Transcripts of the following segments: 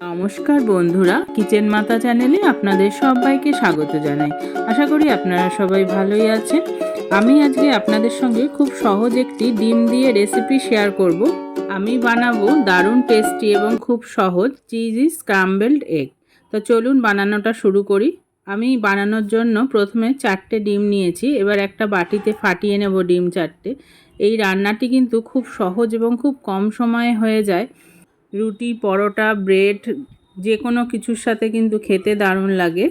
নমস্কার বন্ধুরা, কিচেন মাতা চ্যানেলে আপনাদের সবাইকে স্বাগত জানাই। আশা করি আপনারা সবাই ভালোই আছেন। আমি আজকে আপনাদের সঙ্গে খুব সহজ একটি ডিম দিয়ে রেসিপি শেয়ার করব। আমি বানাবো দারুণ টেস্টি এবং খুব সহজ চিজি স্ক্রাম্বলড এগ। তো চলুন বানানোটা শুরু করি। আমি বানানোর জন্য প্রথমে 4টে ডিম নিয়েছি। এবার একটা বাটিতে ফাটিয়ে নেব ডিম 4টে। এই রান্নাটি কিন্তু খুব সহজ এবং খুব কম সময়ে হয়ে যায়। রুটি, পরোটা, ব্রেড যে কোনো কিছুর সাথে কিন্তু খেতে দারুণ লাগে।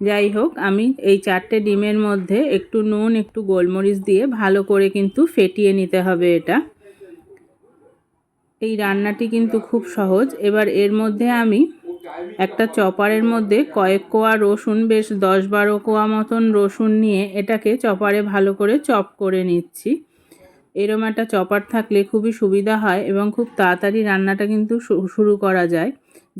যাই হোক, আমি এই 4টে ডিমের মধ্যে একটু নুন, একটু গোলমরিচ দিয়ে ভালো করে কিন্তু ফেটিয়ে নিতে হবে এটা। এই রান্নাটি কিন্তু খুব সহজ। এবার এর মধ্যে আমি একটা চপারের মধ্যে কয়েক কোয়া রসুন, বেশ 10-12 কোয়া মতন রসুন নিয়ে এটাকে চপারে ভালো করে চপ করে নিচ্ছি। এরম একটা চপার থাকলে খুবই সুবিধা হয় এবং খুব তাড়াতাড়ি রান্নাটা কিন্তু শুরু করা যায়।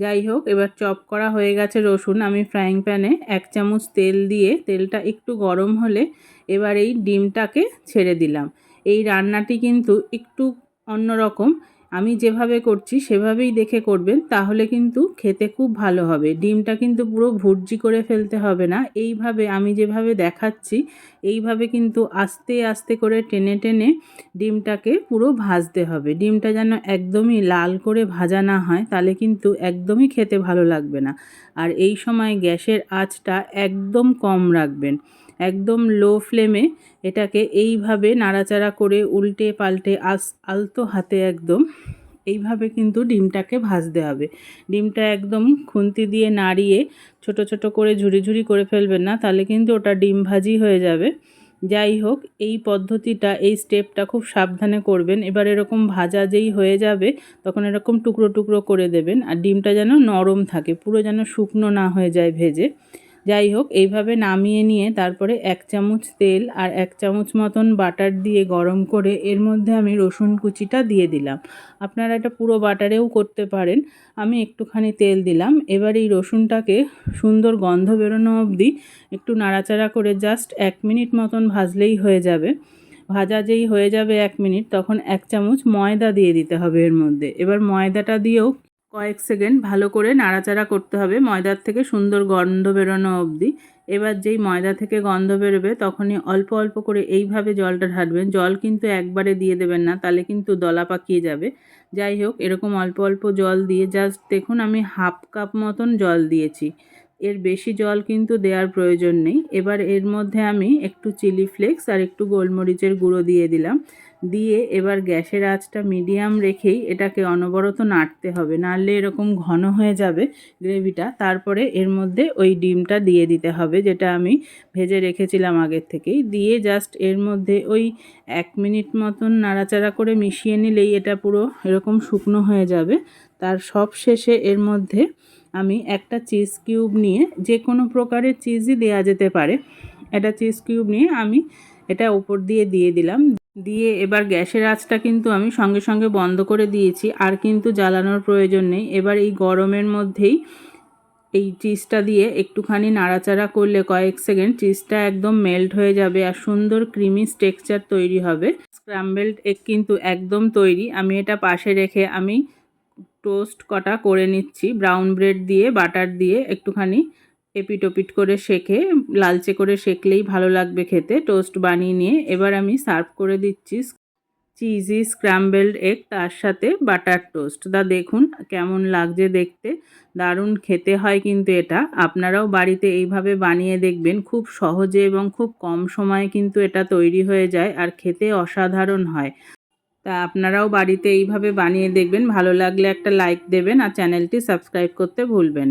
যাই হোক, এবার চপ করা হয়ে গেছে রসুন। আমি ফ্রাইং প্যানে 1 চামচ তেল দিয়ে তেলটা একটু গরম হলে এবার এই ডিমটাকে ছেড়ে দিলাম। এই রান্নাটি কিন্তু একটু অন্যরকম। আমি যেভাবে করছি সেভাবেই দেখে করবেন, তাহলে কিন্তু খেতে খুব ভালো হবে। ডিমটা কিন্তু পুরো ভুর্জি করে ফেলতে হবে না। এইভাবে আমি যেভাবে দেখাচ্ছি এইভাবে কিন্তু আস্তে আস্তে করে টেনে টেনে ডিমটাকে পুরো ভাজতে হবে। ডিমটা যেন একদমই লাল করে ভাজা না হয়, তাহলে কিন্তু একদমই খেতে ভালো লাগবে না। আর এই সময় গ্যাসের আঁচটা একদম কম রাখবেন। একদম লো ফ্লেমে এটাকে এইভাবে নাড়াচাড়া করে উল্টে পাল্টে আলতো হাতে একদম এইভাবে কিন্তু ডিমটাকে ভাজতে হবে। ডিমটা একদম খুন্তি দিয়ে নাড়িয়ে ছোট ছোট করে ঝুরি ঝুরি করে ফেলবেন না, তাহলে কিন্তু ওটা ডিম ভাজি হয়ে যাবে। যাই হোক, এই পদ্ধতিটা, এই স্টেপটা খুব সাবধানে করবেন। এবার এরকম ভাজা যেই হয়ে যাবে তখন এরকম টুকরো টুকরো করে দেবেন। আর ডিমটা যেন নরম থাকে, পুরো যেন শুকনো না হয়ে যায় ভেজে। যাই হোক, এইভাবে নামিয়ে নিয়ে তারপরে 1 চামচ তেল আর 1 চামচ মতন বাটার দিয়ে গরম করে এর মধ্যে আমি রসুন কুচিটা দিয়ে দিলাম। আপনারা এটা পুরো বাটারেও করতে পারেন। আমি একটুখানি তেল দিলাম। এবার এই রসুনটাকে সুন্দর গন্ধ বেরোনো অবধি একটু নাড়াচাড়া করে জাস্ট 1 মিনিট মতন ভাজলেই হয়ে যাবে। ভাজা যেই হয়ে যাবে 1 মিনিট, তখন 1 চামচ ময়দা দিয়ে দিতে হবে এর মধ্যে। এবার ময়দাটা দিয়েও কয়েক সেকেন্ড ভালো করে নাড়াচাড়া করতে হবে ময়দার থেকে সুন্দর গন্ধ বেরোনো অবধি। এবার যেই ময়দা থেকে গন্ধ বেরোবে তখনই অল্প অল্প করে এইভাবে জলটা ঢালবেন। জল কিন্তু একবারে দিয়ে দেবেন না, তাহলে কিন্তু দলা পাকিয়ে যাবে। যাই হোক, এরকম অল্প অল্প জল দিয়ে জাস্ট দেখুন আমি 1/2 কাপ মতন জল দিয়েছি। এর বেশি জল কিন্তু দেওয়ার প্রয়োজন নেই। এবার এর মধ্যে আমি একটু চিলি ফ্লেক্স আর একটু গোলমরিচের গুঁড়ো দিয়ে দিলাম। দিয়ে এবার গ্যাসের আঁচটা মিডিয়াম রেখেই এটাকে অনবরত নাড়তে হবে, নাড়লে এরকম ঘন হয়ে যাবে গ্রেভিটা। তারপরে এর মধ্যে ওই ডিমটা দিয়ে দিতে হবে যেটা আমি ভেজে রেখেছিলাম আগের থেকেই। দিয়ে জাস্ট এর মধ্যে ওই 1 মিনিট মতন নাড়াচাড়া করে মিশিয়ে নিলেই এটা পুরো এরকম শুকনো হয়ে যাবে। তার সব শেষে এর মধ্যে আমি একটা চিজ কিউব নিয়ে, যে কোনো প্রকারের চিজই দেওয়া যেতে পারে, একটা চিজ কিউব নিয়ে আমি এটা উপর দিয়ে দিয়ে দিলাম। দিয়ে এবার গ্যাসের আঁচটা কিন্তু আমি সঙ্গে সঙ্গে বন্ধ করে দিয়েছি, আর কিন্তু জ্বালানোর প্রয়োজন নেই। এবার এই গরমের মধ্যেই এই চিজটা দিয়ে একটুখানি নাড়াচাড়া করলে কয়েক সেকেন্ড চিজটা একদম মেল্ট হয়ে যাবে আর সুন্দর ক্রিমি টেক্সচার তৈরি হবে। স্ক্র্যাম্বলড এগ কিন্তু একদম তৈরি। আমি এটা পাশে রেখে আমি টোস্ট কটা করে নিচ্ছি। ব্রাউন ব্রেড দিয়ে বাটার দিয়ে একটুখানি এপিট ওপিট করে সেঁকে, লালচে করে সেঁকলেই ভালো লাগবে খেতে। টোস্ট বানিয়ে নিয়ে এবার আমি সার্ভ করে দিচ্ছি চিজি স্ক্র্যাম্বলড এগ তার সাথে বাটার টোস্ট। দেখুন কেমন লাগছে দেখতে, দারুণ খেতে হয় কিন্তু এটা। আপনারাও বাড়িতে এইভাবে বানিয়ে দেখবেন, খুব সহজে এবং খুব কম সময়ে কিন্তু এটা তৈরি হয়ে যায় আর খেতে অসাধারণ হয়। তা আপনারাও বাড়িতে এইভাবে বানিয়ে দেখবেন। ভালো লাগলে একটা লাইক দেবেন আর চ্যানেলটি সাবস্ক্রাইব করতে ভুলবেন না।